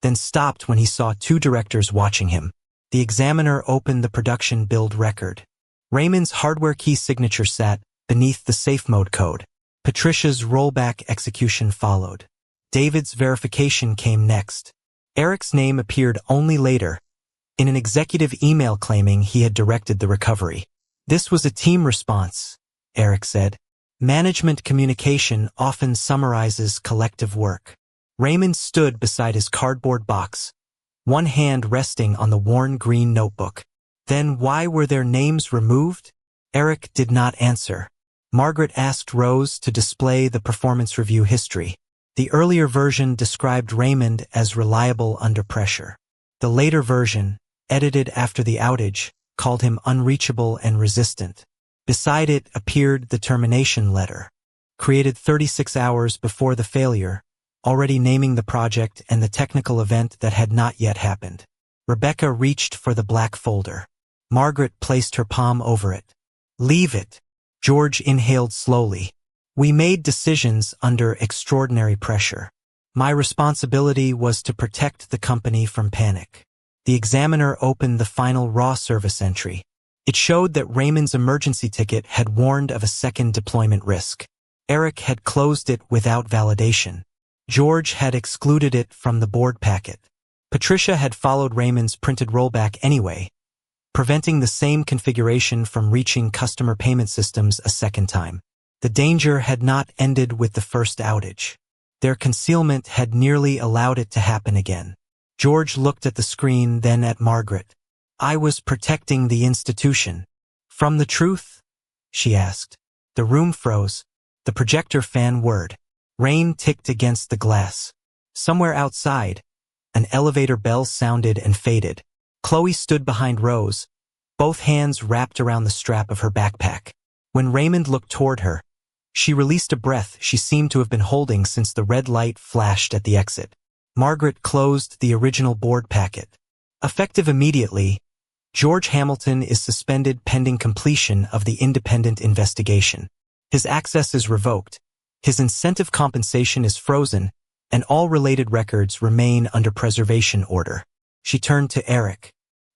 then stopped when he saw 2 directors watching him. The examiner opened the production build record. Raymond's hardware key signature sat beneath the safe mode code. Patricia's rollback execution followed. David's verification came next. Eric's name appeared only later, in an executive email claiming he had directed the recovery. This was a team response, Eric said. Management communication often summarizes collective work. Raymond stood beside his cardboard box, one hand resting on the worn green notebook. Then why were their names removed? Eric did not answer. Margaret asked Rose to display the performance review history. The earlier version described Raymond as reliable under pressure. The later version, edited after the outage, called him unreachable and resistant. Beside it appeared the termination letter, created 36 hours before the failure, already naming the project and the technical event that had not yet happened. Rebecca reached for the black folder. Margaret placed her palm over it. Leave it. George inhaled slowly. We made decisions under extraordinary pressure. My responsibility was to protect the company from panic. The examiner opened the final raw service entry. It showed that Raymond's emergency ticket had warned of a second deployment risk. Eric had closed it without validation. George had excluded it from the board packet. Patricia had followed Raymond's printed rollback anyway, preventing the same configuration from reaching customer payment systems a second time. The danger had not ended with the first outage. Their concealment had nearly allowed it to happen again. George looked at the screen, then at Margaret. I was protecting the institution. From the truth? She asked. The room froze. The projector fan whirred. Rain ticked against the glass. Somewhere outside, an elevator bell sounded and faded. Chloe stood behind Rose, both hands wrapped around the strap of her backpack. When Raymond looked toward her, she released a breath she seemed to have been holding since the red light flashed at the exit. Margaret closed the original board packet. Effective immediately, George Hamilton is suspended pending completion of the independent investigation. His access is revoked, his incentive compensation is frozen, and all related records remain under preservation order. She turned to Eric.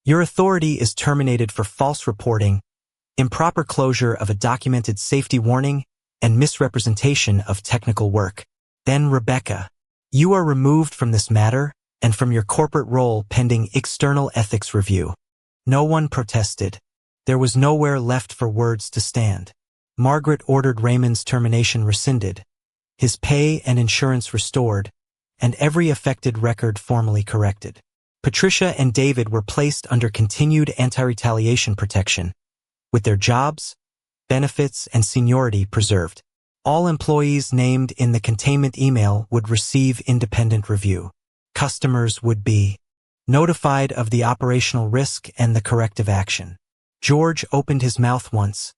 Your authority is terminated for false reporting, improper closure of a documented safety warning, and misrepresentation of technical work. Then Rebecca, you are removed from this matter and from your corporate role pending external ethics review. No one protested. There was nowhere left for words to stand. Margaret ordered Raymond's termination rescinded, his pay and insurance restored, and every affected record formally corrected. Patricia and David were placed under continued anti-retaliation protection, with their jobs, benefits, and seniority preserved. All employees named in the containment email would receive independent review. Customers would be notified of the operational risk and the corrective action. George opened his mouth once,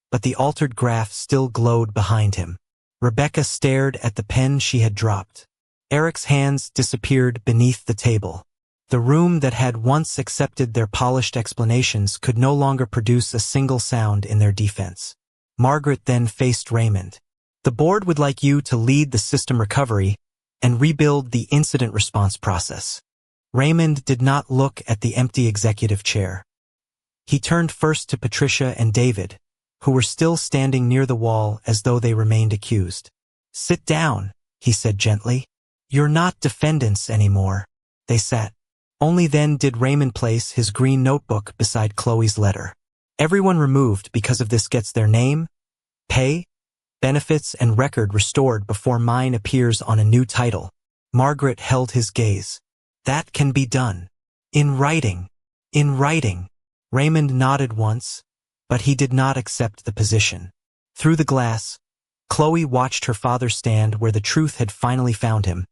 but the altered graph still glowed behind him. Rebecca stared at the pen she had dropped. Eric's hands disappeared beneath the table. The room that had once accepted their polished explanations could no longer produce a single sound in their defense. Margaret then faced Raymond. The board would like you to lead the system recovery and rebuild the incident response process. Raymond did not look at the empty executive chair. He turned first to Patricia and David, who were still standing near the wall as though they remained accused. "Sit down," he said gently. "You're not defendants anymore." They sat. Only then did Raymond place his green notebook beside Chloe's letter. "Everyone removed because of this gets their name, pay, benefits, and record restored before mine appears on a new title." Margaret held his gaze. "That can be done. In writing. In writing." Raymond nodded once, but he did not accept the position. Through the glass, Chloe watched her father stand where the truth had finally found him,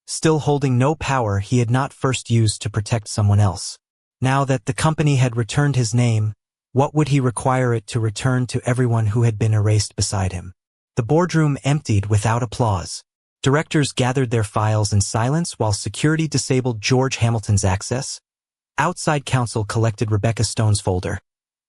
still holding no power he had not first used to protect someone else. Now that the company had returned his name, what would he require it to return to everyone who had been erased beside him? The boardroom emptied without applause. Directors gathered their files in silence while security disabled George Hamilton's access. Outside counsel collected Rebecca Stone's folder,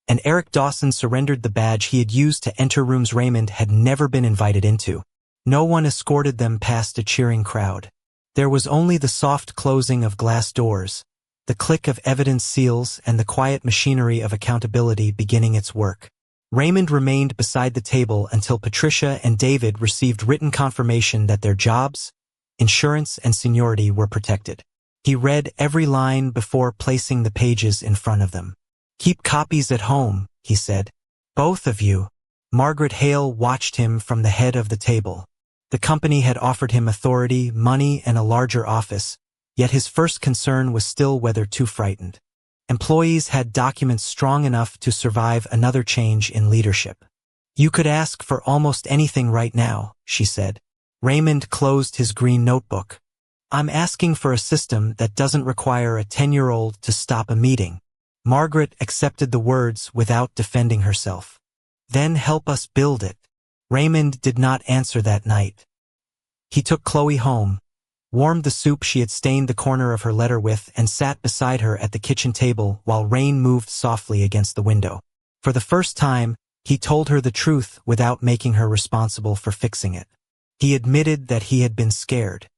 and Eric Dawson surrendered the badge he had used to enter rooms Raymond had never been invited into. No one escorted them past a cheering crowd. There was only the soft closing of glass doors, the click of evidence seals, and the quiet machinery of accountability beginning its work. Raymond remained beside the table until Patricia and David received written confirmation that their jobs, insurance, and seniority were protected. He read every line before placing the pages in front of them. "Keep copies at home," he said. "Both of you." Margaret Hale watched him from the head of the table. The company had offered him authority, money, and a larger office, yet his first concern was still whether too frightened. Employees had documents strong enough to survive another change in leadership. "You could ask for almost anything right now," she said. Raymond closed his green notebook. "I'm asking for a system that doesn't require a 10-year-old to stop a meeting." Margaret accepted the words without defending herself. "Then help us build it." Raymond did not answer that night. He took Chloe home, warmed the soup she had stained the corner of her letter with, and sat beside her at the kitchen table while rain moved softly against the window. For the first time, he told her the truth without making her responsible for fixing it. He admitted that he had been scared.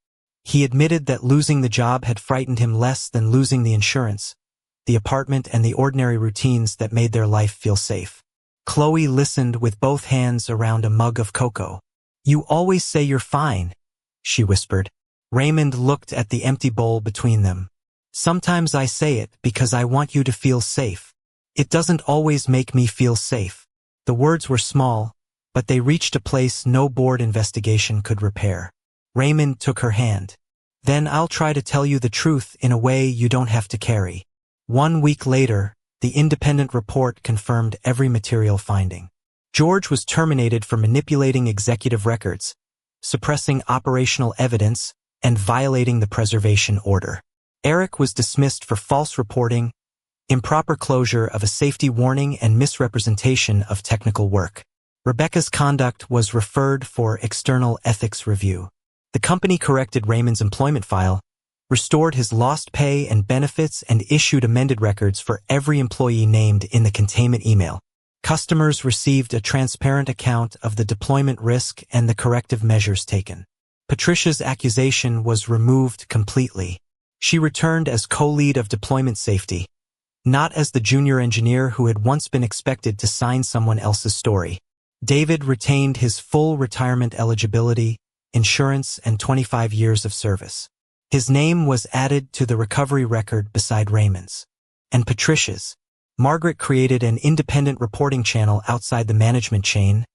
He admitted that losing the job had frightened him less than losing the insurance, the apartment, and the ordinary routines that made their life feel safe. Chloe listened with both hands around a mug of cocoa. "You always say you're fine," she whispered. Raymond looked at the empty bowl between them. "Sometimes I say it because I want you to feel safe. It doesn't always make me feel safe." The words were small, but they reached a place no board investigation could repair. Raymond took her hand. "Then I'll try to tell you the truth in a way you don't have to carry." 1 week later, the independent report confirmed every material finding. George was terminated for manipulating executive records, suppressing operational evidence, and violating the preservation order. Eric was dismissed for false reporting, improper closure of a safety warning, and misrepresentation of technical work. Rebecca's conduct was referred for external ethics review. The company corrected Raymond's employment file, restored his lost pay and benefits, and issued amended records for every employee named in the containment email. Customers received a transparent account of the deployment risk and the corrective measures taken. Patricia's accusation was removed completely. She returned as co-lead of deployment safety, not as the junior engineer who had once been expected to sign someone else's story. David retained his full retirement eligibility, insurance, and 25 years of service. His name was added to the recovery record beside Raymond's and Patricia's. Margaret created an independent reporting channel outside the management chain,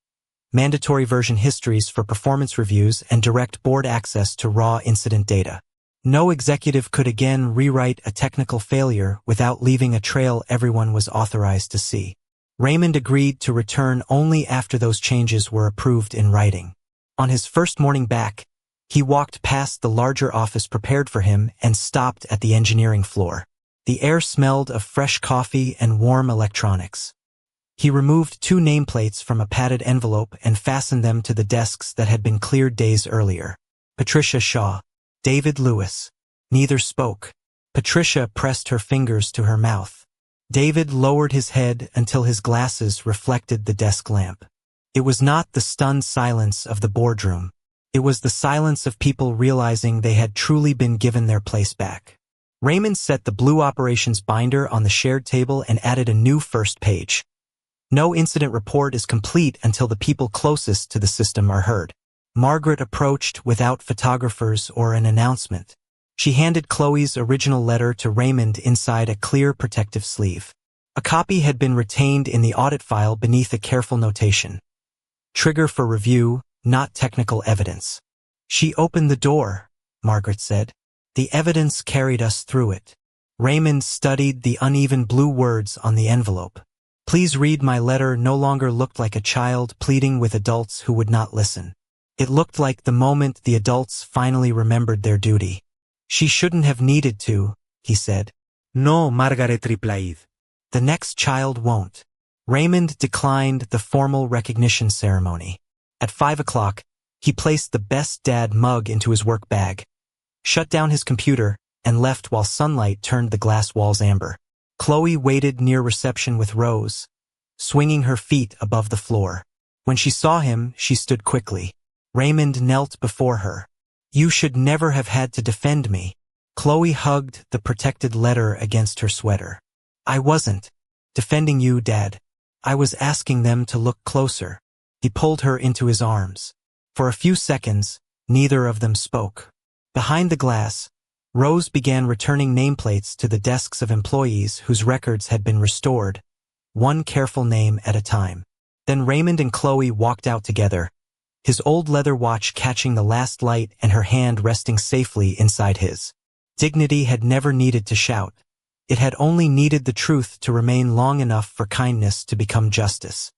mandatory version histories for performance reviews, and direct board access to raw incident data. No executive could again rewrite a technical failure without leaving a trail everyone was authorized to see. Raymond agreed to return only after those changes were approved in writing. On his first morning back, he walked past the larger office prepared for him and stopped at the engineering floor. The air smelled of fresh coffee and warm electronics. He removed 2 nameplates from a padded envelope and fastened them to the desks that had been cleared days earlier. Patricia Shaw, David Lewis. Neither spoke. Patricia pressed her fingers to her mouth. David lowered his head until his glasses reflected the desk lamp. It was not the stunned silence of the boardroom. It was the silence of people realizing they had truly been given their place back. Raymond set the blue operations binder on the shared table and added a new first page. No incident report is complete until the people closest to the system are heard. Margaret approached without photographers or an announcement. She handed Chloe's original letter to Raymond inside a clear protective sleeve. A copy had been retained in the audit file beneath a careful notation. Trigger for review, not technical evidence. She opened the door, Margaret said. The evidence carried us through it. Raymond studied the uneven blue words on the envelope. Please read my letter no longer looked like a child pleading with adults who would not listen. It looked like the moment the adults finally remembered their duty. She shouldn't have needed to, he said. No, Margaret replied. The next child won't. Raymond declined the formal recognition ceremony. At 5 o'clock, he placed the best dad mug into his work bag, shut down his computer, and left while sunlight turned the glass walls amber. Chloe waited near reception with Rose, swinging her feet above the floor. When she saw him, she stood quickly. Raymond knelt before her. You should never have had to defend me. Chloe hugged the protected letter against her sweater. I wasn't defending you, Dad. I was asking them to look closer. He pulled her into his arms. For a few seconds, neither of them spoke. Behind the glass, Rose began returning nameplates to the desks of employees whose records had been restored, one careful name at a time. Then Raymond and Chloe walked out together, his old leather watch catching the last light and her hand resting safely inside his. Dignity had never needed to shout. It had only needed the truth to remain long enough for kindness to become justice.